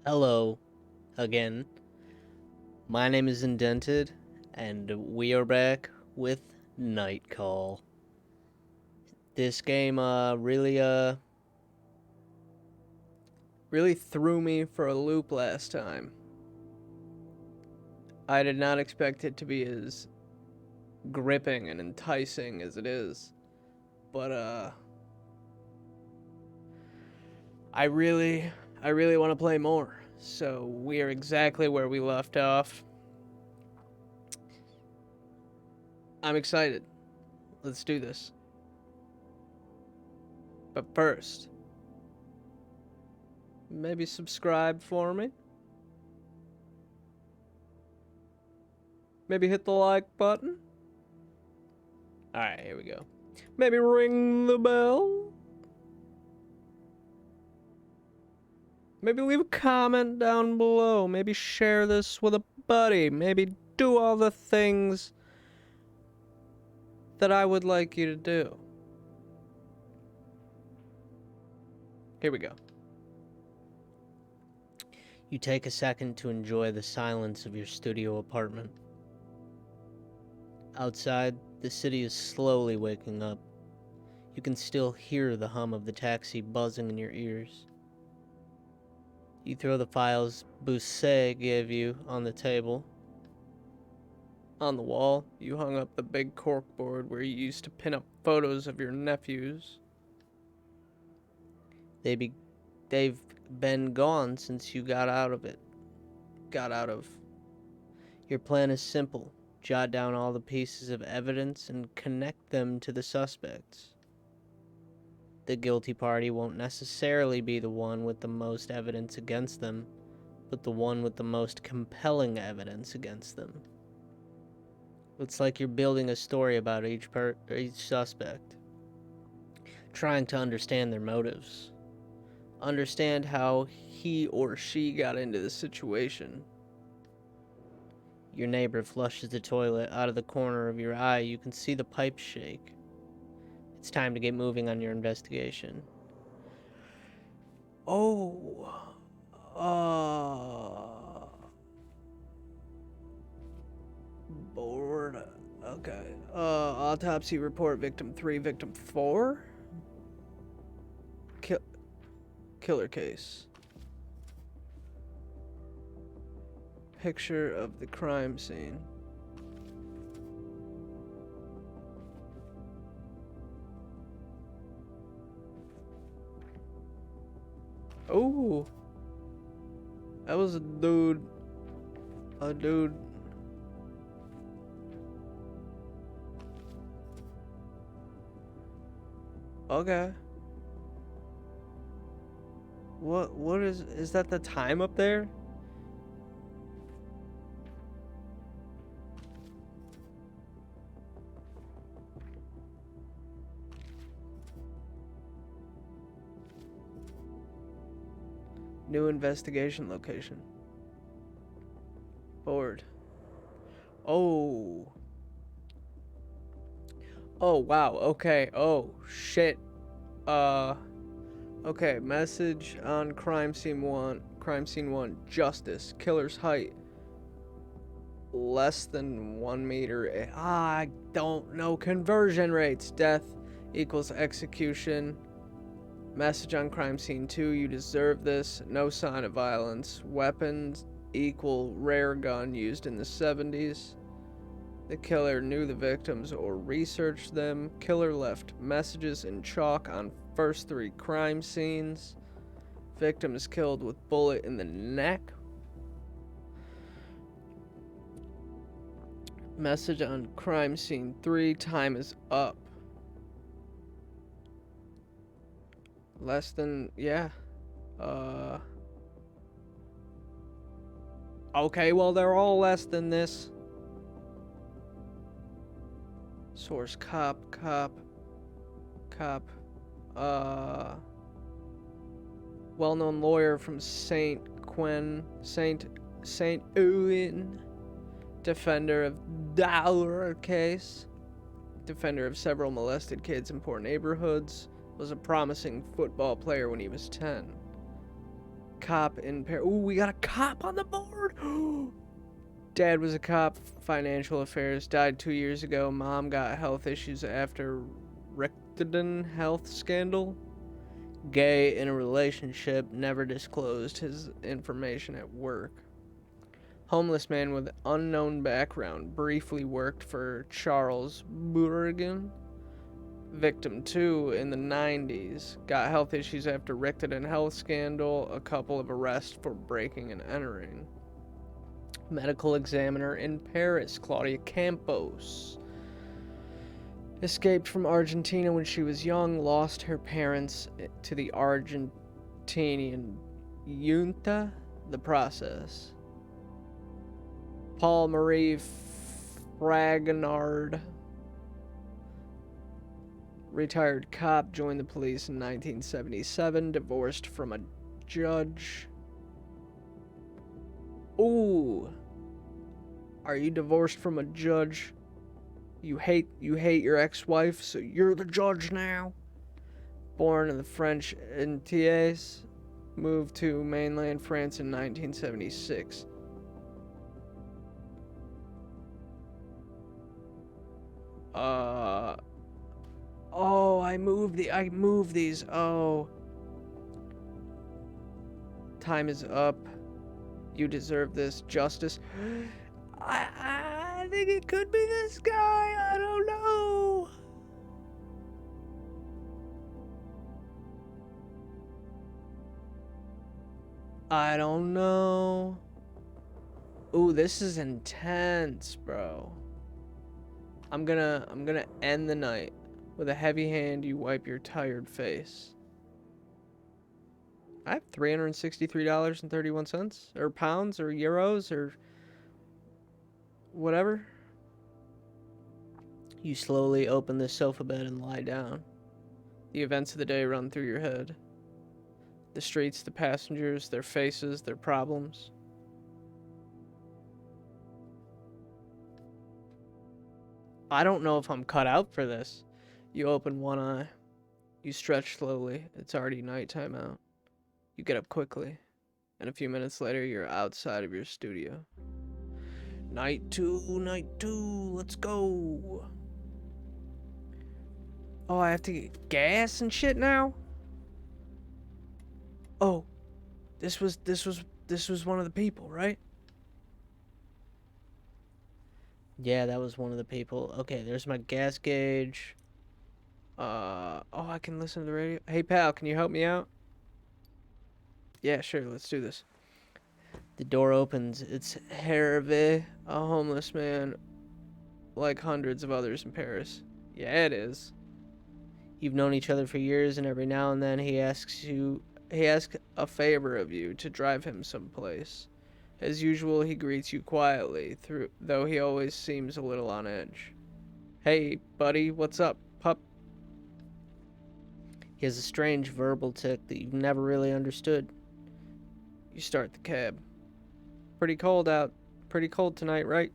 Hello again. My name is Indented, and we are back with Night Call. This game really threw me for a loop last time. I did not expect it to be as gripping and enticing as it is. But I really want to play more. So we are exactly where we left off. I'm excited. Let's do this. But first, maybe subscribe for me. Maybe hit the like button. Alright, here we go. Maybe ring the bell. Maybe leave a comment down below. Maybe share this with a buddy. Maybe do all the things that I would like you to do. Here we go. You take a second to enjoy the silence of your studio apartment. Outside, the city is slowly waking up. You can still hear the hum of the taxi buzzing in your ears. You throw the files Bousset gave you on the table. On the wall, you hung up the big corkboard where you used to pin up photos of your nephews. They've been gone since you got out of. Your plan is simple. Jot down all the pieces of evidence and connect them to the suspects. The guilty party won't necessarily be the one with the most evidence against them, but the one with the most compelling evidence against them. It's like you're building a story about each suspect, trying to understand their motives, understand how he or she got into the situation. Your neighbor flushes the toilet. Out of the corner of your eye, you can see the pipe shake. It's time to get moving on your investigation. Oh, bored. Okay. Autopsy report, victim 3, victim 4? Killer case. Picture of the crime scene. Oh, that was a dude. Okay. What is that the time up there? New investigation location. Board. Oh. Oh, wow. Okay. Oh, shit. Okay. Message on crime scene 1. Crime scene 1. Justice. Killer's height. Less than 1 meter. I don't know conversion rates. Death equals execution. Message on crime scene 2, you deserve this. No sign of violence. Weapons equal rare gun used in the 70s. The killer knew the victims or researched them. Killer left messages in chalk on first 3 crime scenes. Victims killed with bullet in the neck. Message on crime scene 3, time is up. Less than, yeah. Okay, well, they're all less than this. Source, cop. Well-known lawyer from Saint Ouen. Defender of Dollar case. Defender of several molested kids in poor neighborhoods. Was a promising football player when he was 10. cop in Paris. Ooh, we got a cop on the board. Dad was a cop, financial affairs, died 2 years ago. Mom got health issues after Rectidon health scandal. Gay in a relationship, never disclosed his information at work. Homeless man with unknown background, briefly worked for Charles Bourrigan. Victim 2 in the 90s, got health issues after Rectidon health scandal, a couple of arrests for breaking and entering. Medical examiner in Paris, Claudia Campos. Escaped from Argentina when she was young, lost her parents to the Argentinian junta. The process. Paul Marie Fragonard, retired cop, joined the police in 1977, divorced from a judge. Ooh. Are you divorced from a judge? You hate your ex-wife, so you're the judge now? Born in the French Antilles, moved to mainland France in 1976. Oh, I moved these. Oh. Time is up. You deserve this. Justice. I think it could be this guy. I don't know. I don't know. Ooh, this is intense, bro. I'm gonna end the night. With a heavy hand, you wipe your tired face. I have $363.31, or pounds, or euros, or whatever. You slowly open the sofa bed and lie down. The events of the day run through your head. The streets, the passengers, their faces, their problems. I don't know if I'm cut out for this. You open one eye. You stretch slowly. It's already nighttime out. You get up quickly. And a few minutes later, you're outside of your studio. Night two, let's go. Oh, I have to get gas and shit now? Oh, this was one of the people, right? Yeah, that was one of the people. Okay, there's my gas gauge. Oh, I can listen to the radio. Hey, pal, can you help me out? Yeah, sure, let's do this. The door opens. It's Hervé, a homeless man, like hundreds of others in Paris. Yeah, it is. You've known each other for years, and every now and then he asks a favor of you to drive him someplace. As usual, he greets you quietly, though he always seems a little on edge. Hey, buddy, what's up, pup? He has a strange verbal tick that you've never really understood. You start the cab. Pretty cold out. Pretty cold tonight, right?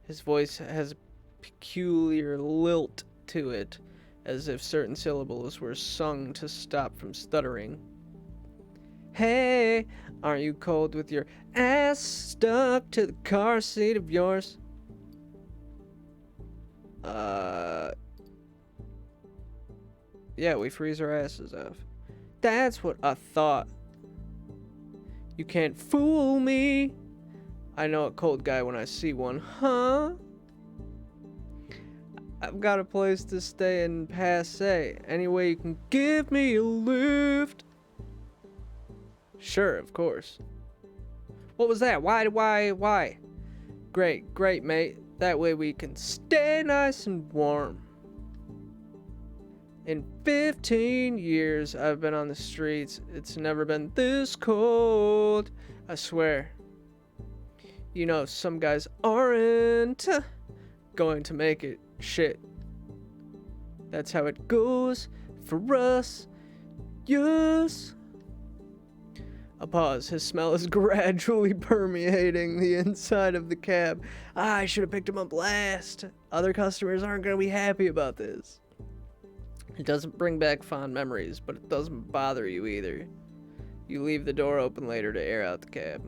His voice has a peculiar lilt to it, as if certain syllables were sung to stop from stuttering. Hey, aren't you cold with your ass stuck to the car seat of yours? Yeah, we freeze our asses off. That's what I thought. You can't fool me. I know a cold guy when I see one, huh? I've got a place to stay in Passy. Anyway, you can give me a lift. Sure, of course. What was that? Why? Great, mate. That way we can stay nice and warm. In 15 years I've been on the streets. It's never been this cold. I swear. You know, some guys aren't going to make it. Shit. That's how it goes for us. Yes. A pause. His smell is gradually permeating the inside of the cab. I should have picked him up last. Other customers aren't going to be happy about this. It doesn't bring back fond memories, but it doesn't bother you either. You leave the door open later to air out the cab.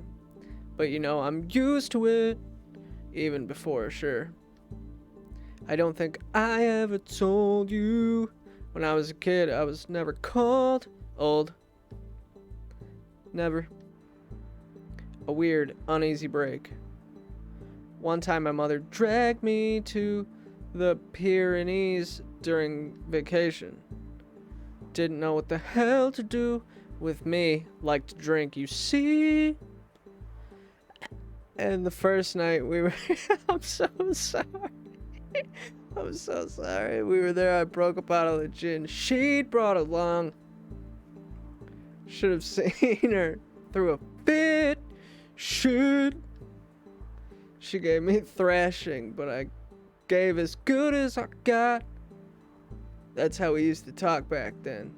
But you know, I'm used to it. Even before, sure. I don't think I ever told you. When I was a kid, I was never called old. Never. A weird, uneasy break. One time my mother dragged me to the Pyrenees during vacation. Didn't know what the hell to do with me. Liked to drink, you see. And the first night we were... I'm so sorry. I'm so sorry. We were there, I broke a bottle of gin she'd brought along. Should have seen her through a fit. Should. She gave me thrashing, but I gave as good as I got. That's how we used to talk back then.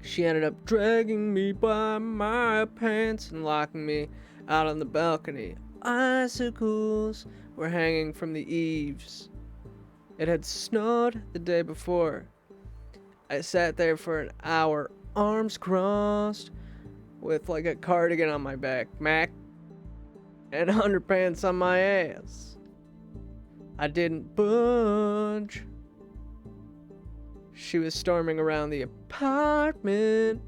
She ended up dragging me by my pants and locking me out on the balcony. Icicles were hanging from the eaves. It had snowed the day before. I sat there for an hour, arms crossed, with like a cardigan on my back, Mac, and underpants on my ass. I didn't budge. She was storming around the apartment.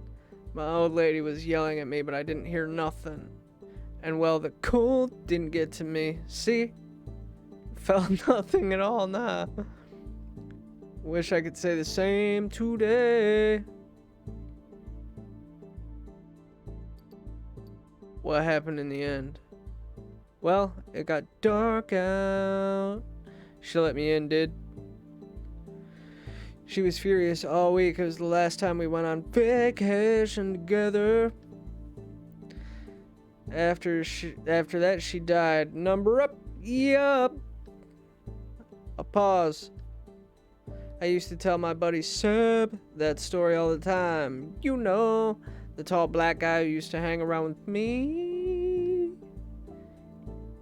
My old lady was yelling at me, but I didn't hear nothing. And well, the cold didn't get to me. See? Felt nothing at all, nah. Wish I could say the same today. What happened in the end? Well, it got dark out. She let me in, did. She was furious all week. It was the last time we went on vacation together. After that, she died. Number up. Yup. A pause. I used to tell my buddy Seb that story all the time. You know, the tall black guy who used to hang around with me.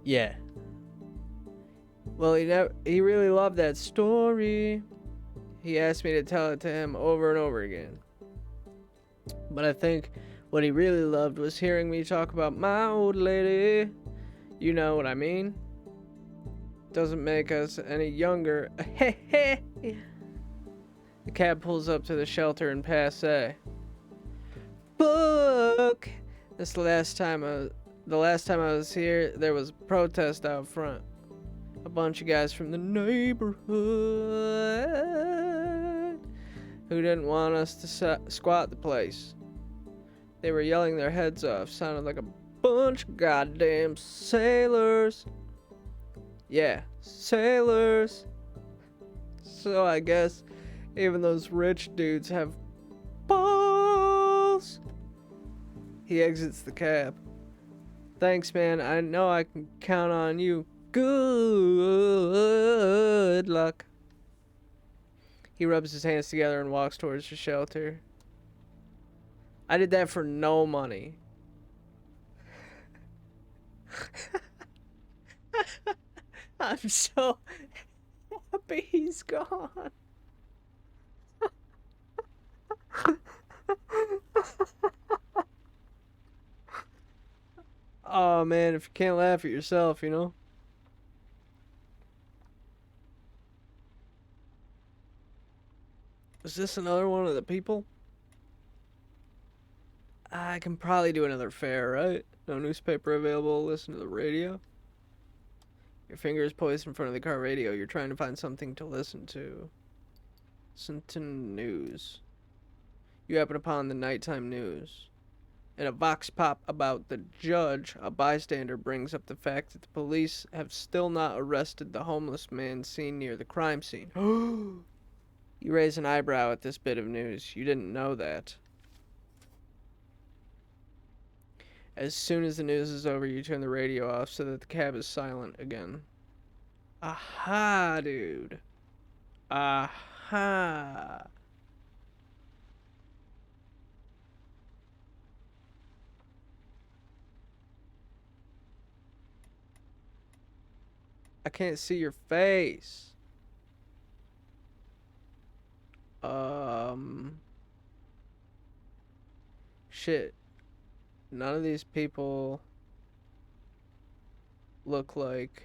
Yeah. Well, he really loved that story. He asked me to tell it to him over and over again. But I think what he really loved was hearing me talk about my old lady. You know what I mean? Doesn't make us any younger. The cab pulls up to the shelter in Passay. Fuck! The last time I was here, there was a protest out front. A bunch of guys from the neighborhood who didn't want us to squat the place. They were yelling their heads off, sounded like a bunch of goddamn sailors. Yeah, sailors. So I guess even those rich dudes have balls. He exits the cab. Thanks, man. I know I can count on you. Good luck. He rubs his hands together and walks towards the shelter. I did that for no money. I'm so happy he's gone. Oh man, if you can't laugh at yourself, you know? Is this another one of the people? I can probably do another fare, right? No newspaper available, listen to the radio. Your finger is poised in front of the car radio. You're trying to find something to listen to. Listen to news. You happen upon the nighttime news. In a vox pop about the judge, a bystander brings up the fact that the police have still not arrested the homeless man seen near the crime scene. You raise an eyebrow at this bit of news. You didn't know that. As soon as the news is over, you turn the radio off so that the cab is silent again. Aha, dude. Aha. I can't see your face. Shit. None of these people look like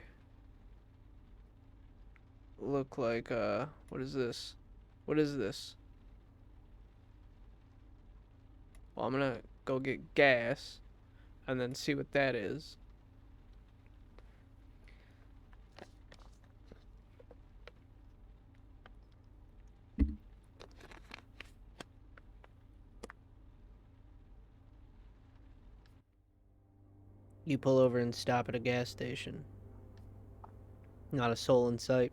what is this? What is this? Well, I'm gonna go get gas and then see what that is. You pull over and stop at a gas station. Not a soul in sight.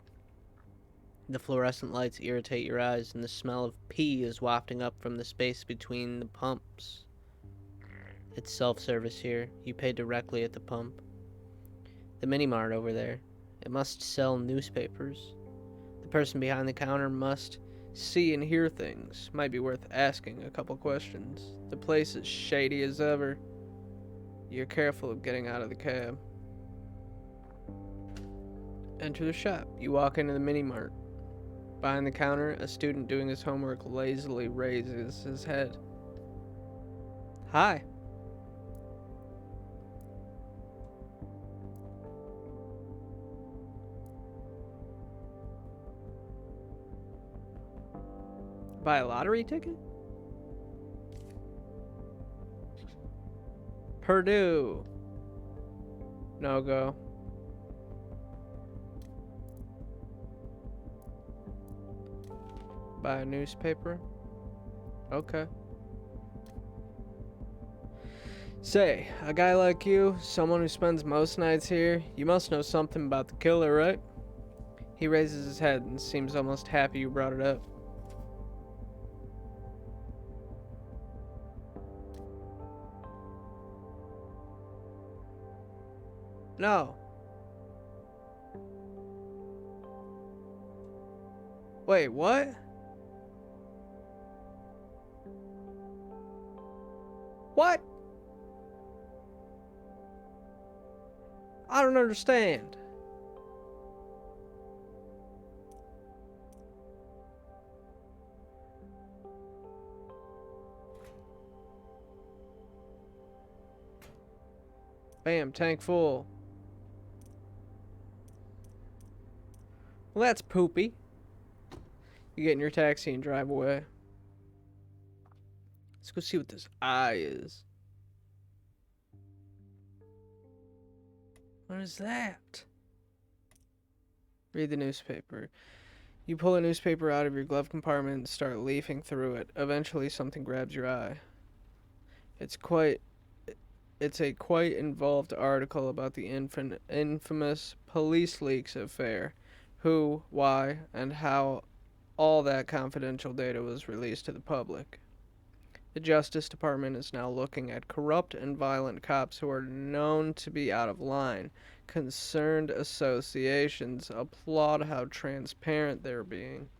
The fluorescent lights irritate your eyes, and the smell of pee is wafting up from the space between the pumps. It's self-service here. You pay directly at the pump. The mini-mart over there. It must sell newspapers. The person behind the counter must see and hear things. Might be worth asking a couple questions. The place is shady as ever. You're careful of getting out of the cab. Enter the shop. You walk into the mini-mart. Behind the counter, a student doing his homework lazily raises his head. Hi. Buy a lottery ticket? Purdue. No go. Buy a newspaper? Okay. Say, a guy like you, someone who spends most nights here, you must know something about the killer, right? He raises his head and seems almost happy you brought it up. No. Wait, what? What? I don't understand. Bam, tank full. Well, that's poopy. You get in your taxi and drive away. Let's go see what this eye is. What is that? Read the newspaper. You pull a newspaper out of your glove compartment and start leafing through it. Eventually, something grabs your eye. It's a quite involved article about the infamous police leaks affair. Who, why, and how all that confidential data was released to the public. The Justice Department is now looking at corrupt and violent cops who are known to be out of line. Concerned associations applaud how transparent they're being.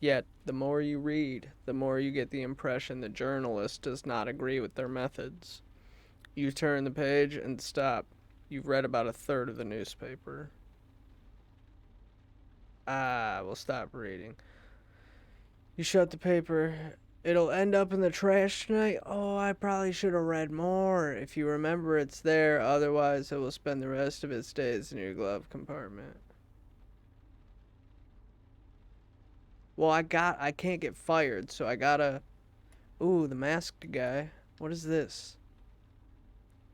Yet, the more you read, the more you get the impression the journalist does not agree with their methods. You turn the page and stop. You've read about a third of the newspaper. We'll stop reading. You shut the paper. It'll end up in the trash tonight? Oh, I probably should have read more. If you remember, it's there. Otherwise, it will spend the rest of its days in your glove compartment. Well, I can't get fired, so I gotta... Ooh, the masked guy. What is this?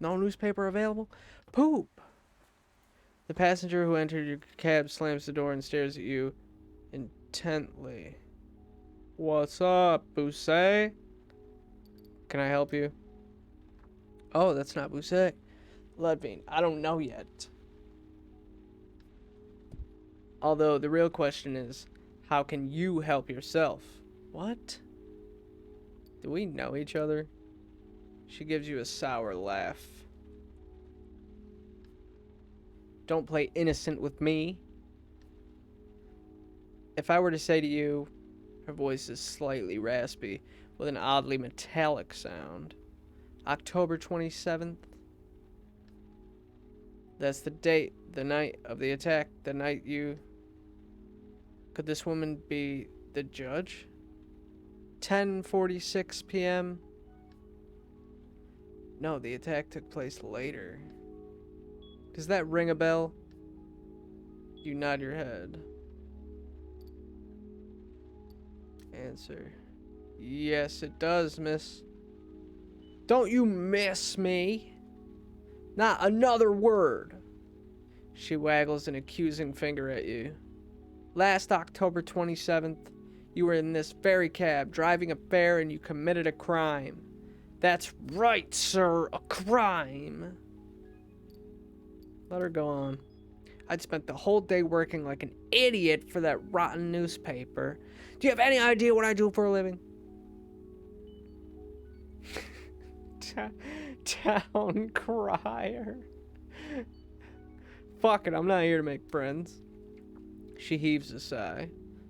No newspaper available? Poop! The passenger who entered your cab slams the door and stares at you intently. What's up, Bousset? Can I help you? Oh, that's not Bousset. Ludvine, I don't know yet. Although the real question is, how can you help yourself? What? Do we know each other? She gives you a sour laugh. Don't play innocent with me. If I were to say to you, her voice is slightly raspy, with an oddly metallic sound. October 27th? That's the date, the night of the attack, the night you... Could this woman be the judge? 10:46 p.m.? No, the attack took place later. Does that ring a bell? You nod your head. Answer. Yes, it does, miss. Don't you miss me? Not another word. She waggles an accusing finger at you. Last October 27th, you were in this very cab, driving a fare, and you committed a crime. That's right, sir, a crime. Let her go on. I'd spent the whole day working like an idiot for that rotten newspaper. Do you have any idea what I do for a living? Town crier. Fuck it, I'm not here to make friends. She heaves a sigh.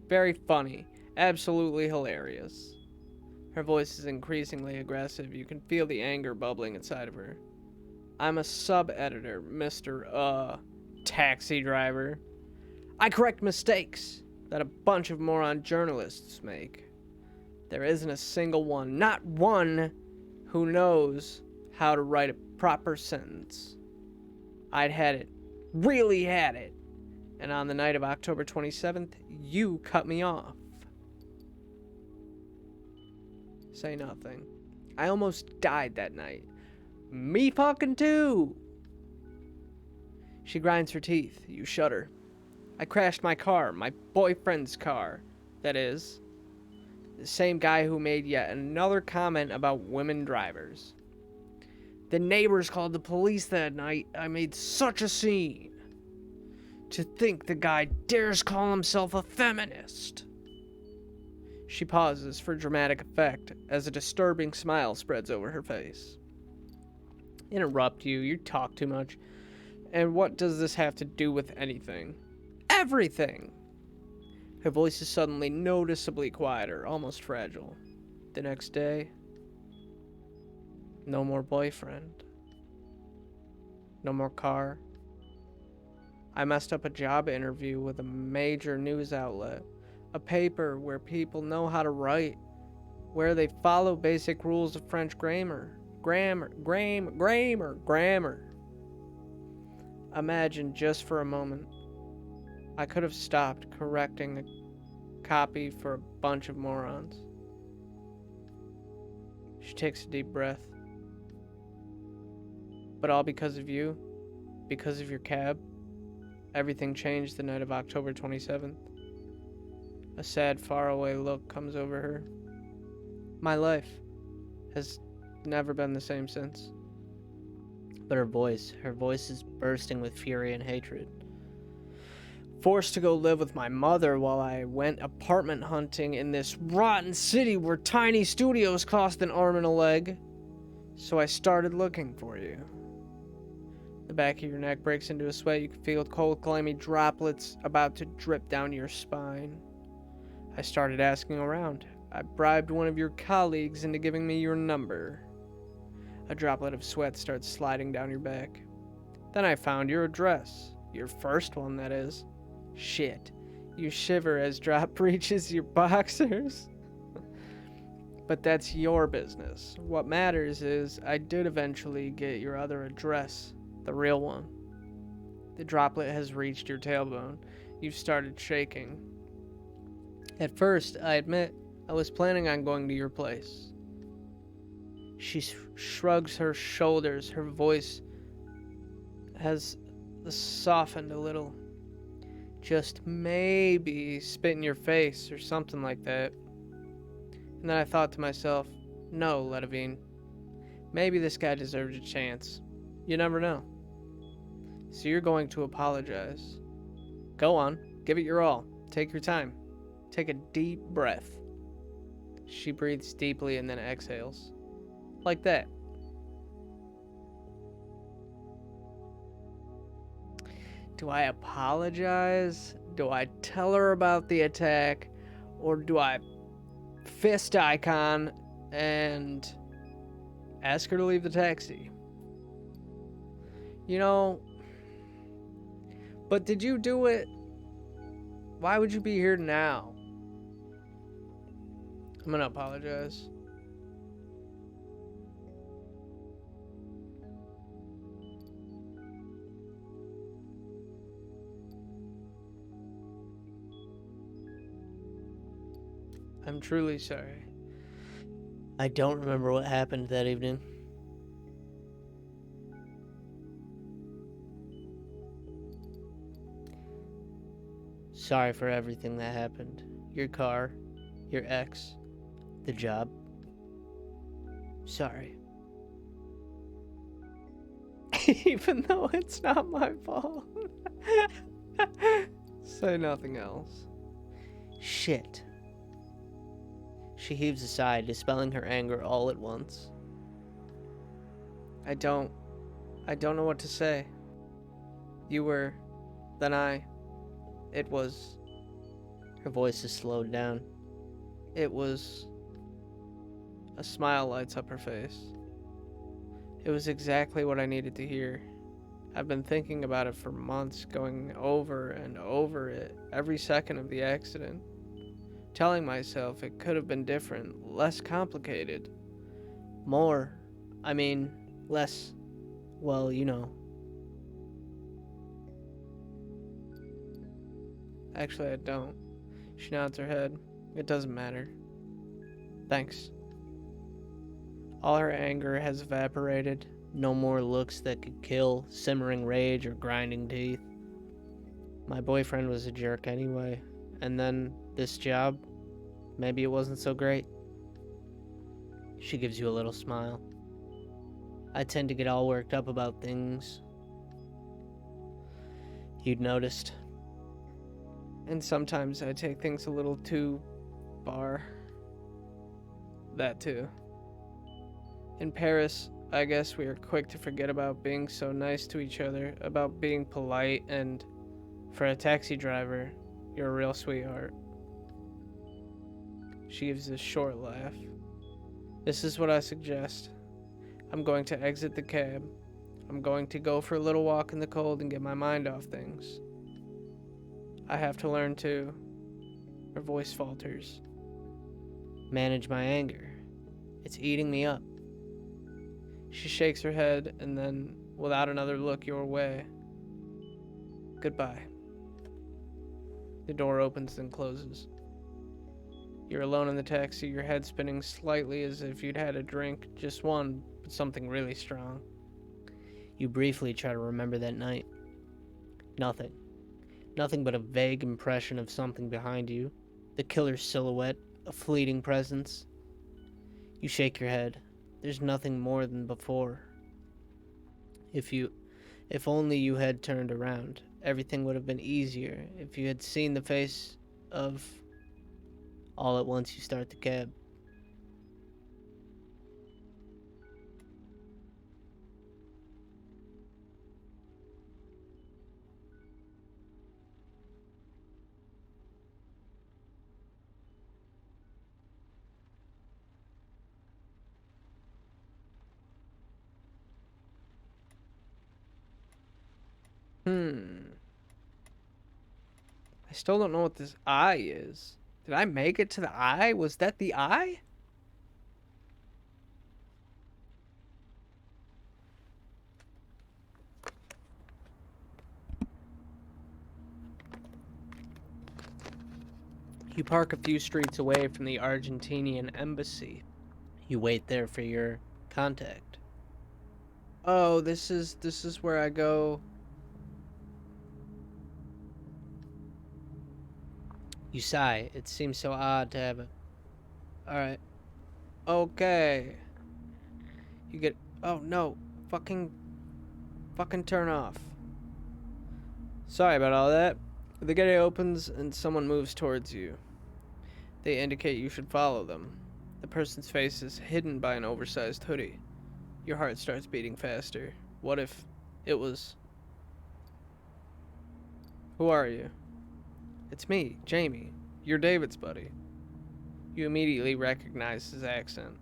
Very funny. Absolutely hilarious. Her voice is increasingly aggressive. You can feel the anger bubbling inside of her. I'm a sub-editor, Mr. Taxi driver. I correct mistakes that a bunch of moron journalists make. There isn't a single one, not one, who knows how to write a proper sentence. I'd had it. Really had it. And on the night of October 27th, you cut me off. Say nothing. I almost died that night. Me fucking too. She grinds her teeth. You shudder. I crashed my car, my boyfriend's car, that is. The same guy who made yet another comment about women drivers. The neighbors called the police that night. I made such a scene. To think the guy dares call himself a feminist. She pauses for dramatic effect as a disturbing smile spreads over her face. Interrupt you. You talk too much. And what does this have to do with anything? Everything! Her voice is suddenly noticeably quieter, almost fragile. The next day, no more boyfriend. No more car. I messed up a job interview with a major news outlet. A paper where people know how to write. Where they follow basic rules of French grammar. Grammar. Imagine just for a moment. I could have stopped correcting a copy for a bunch of morons. She takes a deep breath. But all because of you? Because of your cab? Everything changed the night of October 27th. A sad, faraway look comes over her. My life has never been the same since. But her voice is bursting with fury and hatred. Forced to go live with my mother while I went apartment hunting in this rotten city where tiny studios cost an arm and a leg. So I started looking for you. The back of your neck breaks into a sweat. You can feel cold, clammy droplets about to drip down your spine. I started asking around. I bribed one of your colleagues into giving me your number. A droplet of sweat starts sliding down your back. Then I found your address. Your first one, that is. Shit. You shiver as drop reaches your boxers. But that's your business. What matters is I did eventually get your other address. The real one. The droplet has reached your tailbone. You've started shaking. At first, I admit, I was planning on going to your place. She shrugs her shoulders. Her voice has softened a little. Just maybe spit in your face or something like that. And then I thought to myself, no, Ledavine. Maybe this guy deserved a chance. You never know. So you're going to apologize. Go on. Give it your all. Take your time. Take a deep breath. She breathes deeply and then exhales. Like that. Do I apologize? Do I tell her about the attack? Or do I fist icon and ask her to leave the taxi? You know, but did you do it? Why would you be here now? I'm gonna apologize. I'm truly sorry. I don't remember what happened that evening. Sorry for everything that happened. Your car, your ex, the job. Sorry. Even though it's not my fault. Say nothing else. Shit. She heaves a sigh, dispelling her anger all at once. I don't know what to say. You were, then I. It was. Her voice is slowed down. It was. A smile lights up her face. It was exactly what I needed to hear. I've been thinking about it for months, going over and over it every second of the accident. Telling myself it could have been different, less complicated. Less, well, you know. Actually, I don't. She nods her head. It doesn't matter. Thanks. All her anger has evaporated. No more looks that could kill, simmering rage or grinding teeth. My boyfriend was a jerk anyway. And then this job, maybe it wasn't so great. She gives you a little smile. I tend to get all worked up about things. You'd noticed. And sometimes I take things a little too far. That too. In Paris, I guess we are quick to forget about being so nice to each other, about being polite, and for a taxi driver, you're a real sweetheart. She gives a short laugh. This is what I suggest. I'm going to exit the cab. I'm going to go for a little walk in the cold and get my mind off things. I have to learn to, her voice falters, manage my anger. It's eating me up. She shakes her head and then, without another look your way, goodbye. The door opens and closes. You're alone in the taxi, your head spinning slightly as if you'd had a drink, just one, but something really strong. You briefly try to remember that night. Nothing. Nothing but a vague impression of something behind you, the killer's silhouette, a fleeting presence. You shake your head. There's nothing more than before. If only you had turned around, everything would have been easier. If you had seen the face of... All at once you start the cab. I still don't know what this eye is. Did I make it to the eye? Was that the eye? You park a few streets away from the Argentinian embassy. You wait there for your contact. Oh, this is where I go. You sigh. It seems so odd to have it. Alright. Okay. You get... Oh, no. Fucking turn off. Sorry about all that. The gate opens and someone moves towards you. They indicate you should follow them. The person's face is hidden by an oversized hoodie. Your heart starts beating faster. What if it was... Who are you? It's me, Jamie. You're David's buddy. You immediately recognize his accent.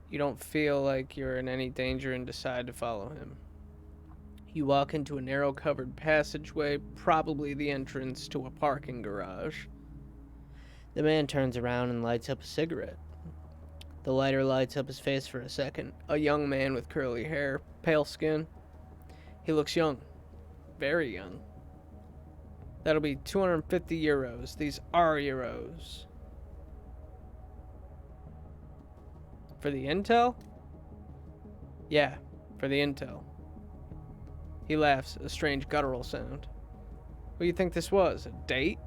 You don't feel like you're in any danger and decide to follow him. You walk into a narrow covered passageway, probably the entrance to a parking garage. The man turns around and lights up a cigarette. The lighter lights up his face for a second. A young man with curly hair, pale skin. He looks young. Very young. That'll be 250 euros. These are euros. For the intel? Yeah, for the intel. He laughs, a strange guttural sound. What do you think this was? A date?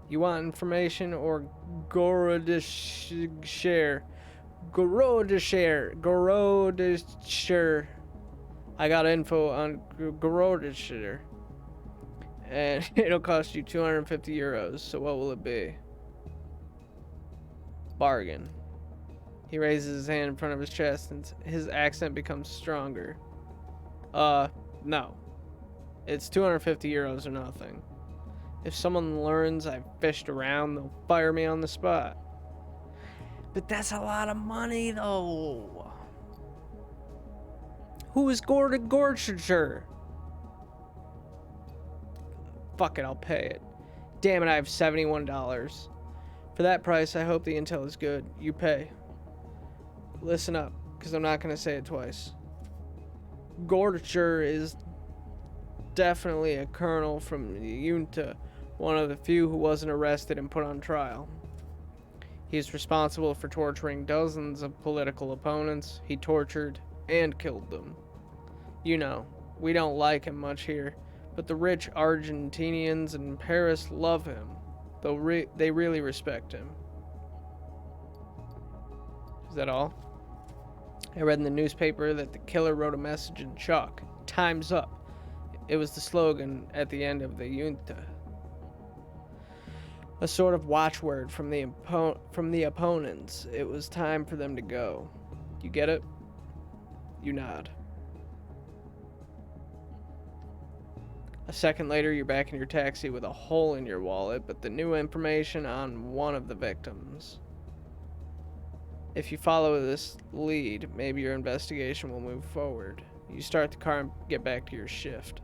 You want information or Gorodishare? Gorodishare. I got info on Gorodishare. And it'll cost you 250 euros, so what will it be? Bargain. He raises his hand in front of his chest and his accent becomes stronger. No. It's 250 euros or nothing. If someone learns I fished around, they'll fire me on the spot. But that's a lot of money, though. Who is Gordon Gorcher? Fuck it, I'll pay it. Damn it, I have $71. For that price, I hope the intel is good. You pay. Listen up, because I'm not going to say it twice. Gorcher is definitely a colonel from the junta, one of the few who wasn't arrested and put on trial. He is responsible for torturing dozens of political opponents. He tortured and killed them. You know, we don't like him much here, but the rich Argentinians in Paris love him, though they really respect him. Is that all? I read in the newspaper that the killer wrote a message in chalk. Time's up. It was the slogan at the end of the junta. A sort of watchword from the opponents. It was time for them to go. You get it? You nod. A second later, you're back in your taxi with a hole in your wallet, but the new information on one of the victims. If you follow this lead, maybe your investigation will move forward. You start the car and get back to your shift.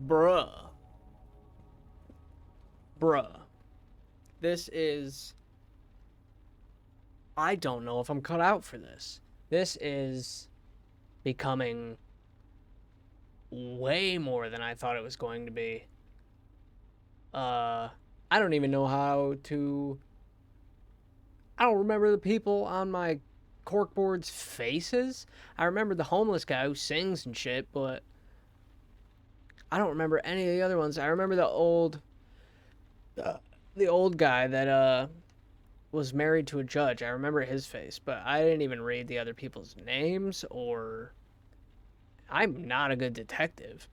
Bruh. This is... I don't know if I'm cut out for this. This is becoming way more than I thought it was going to be. I don't even know how to... I don't remember the people on my corkboard's faces. I remember the homeless guy who sings and shit, but I don't remember any of the other ones. I remember the old guy that was married to a judge. I remember his face, but I didn't even read the other people's names, or... I'm not a good detective.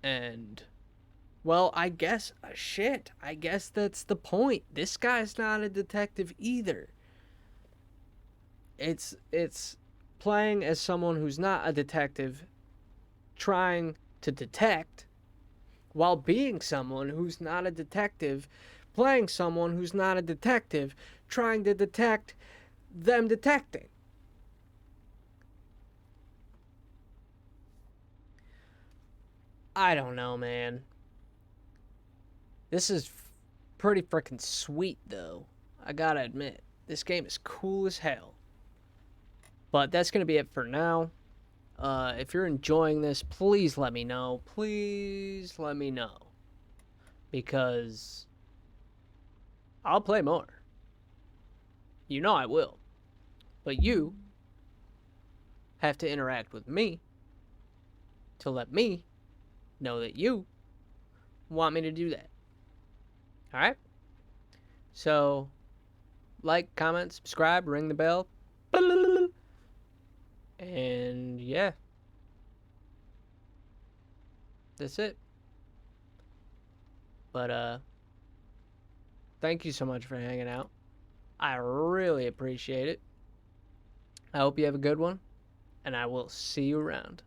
And, well, I guess, shit, I guess that's the point. This guy's not a detective either. It's playing as someone who's not a detective, trying to detect, while being someone who's not a detective, playing someone who's not a detective, trying to detect them detecting. I don't know, man. This is pretty freaking sweet, though. I gotta admit, this game is cool as hell. But that's gonna be it for now. If you're enjoying this, please let me know. Please let me know. Because I'll play more. You know I will. But you have to interact with me to let me know that you want me to do that. Alright? So, like, comment, subscribe, ring the bell. And yeah. That's it. But, thank you so much for hanging out. I really appreciate it. I hope you have a good one, and I will see you around.